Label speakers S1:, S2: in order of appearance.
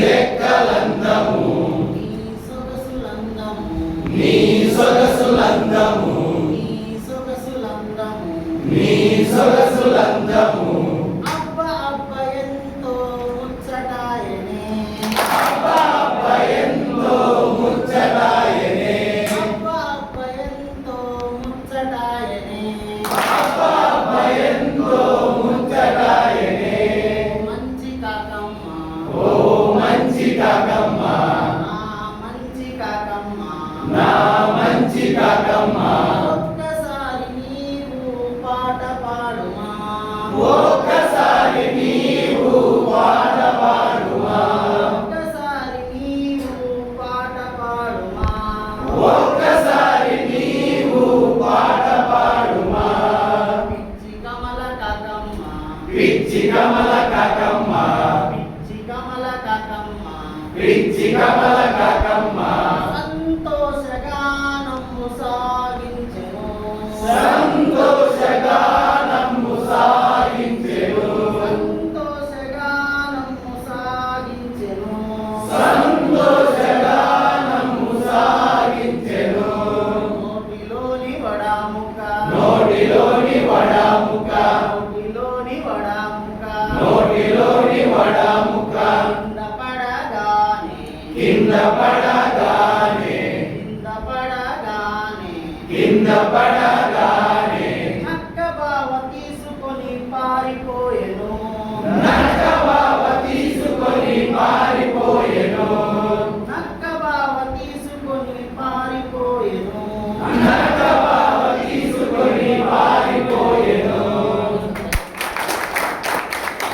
S1: రెక్కలందము నీ సొగసులందము నీ సొగసులందము
S2: అబ్బా అబ్బ ఎంతో ముచ్చటాయనే
S1: అబ్బా అబ్బ ఎంతో ముచ్చటాయనే
S2: అబ్బా అబ్బ ఎంతో ముచ్చటాయనే
S1: అబ్బా అబ్బ ఎంతో ముచ్చటాయనే
S2: మంచి కాకమ్మ
S1: ఓ మంచి కాకమ్మ
S2: మంచి కాకమ్మ
S1: నా మంచి కాకమ్మ
S2: ఒక్కసారి నీవు పాట పాడుమా
S1: ఒక్కసారి నీవు పాట పాడుమా
S2: ఒక్కసారి నీవు పాట పాడుమా
S1: ఒక్కసారి నీవు పాట పాడుమా
S2: పిచ్చి కమల కాకమ్మ
S1: పిచ్చి కమల కాకమ్మ
S2: పిచ్చి కమల కాకమ్మ
S1: పిచ్చి కమల కాకమ్మ
S2: సంతోషగానము సాగించెను
S1: సంతోషగానము సాగించెను
S2: సంతోషగానము సాగించెను
S1: సంతోషగానము సాగించెను
S2: నోటిలోని వడాముక
S1: నోటిలోని వడాముక
S2: నోటిలోని వడాముక
S1: నోటిలోని వడాముక
S2: కింద పడగానే
S1: కింద పడ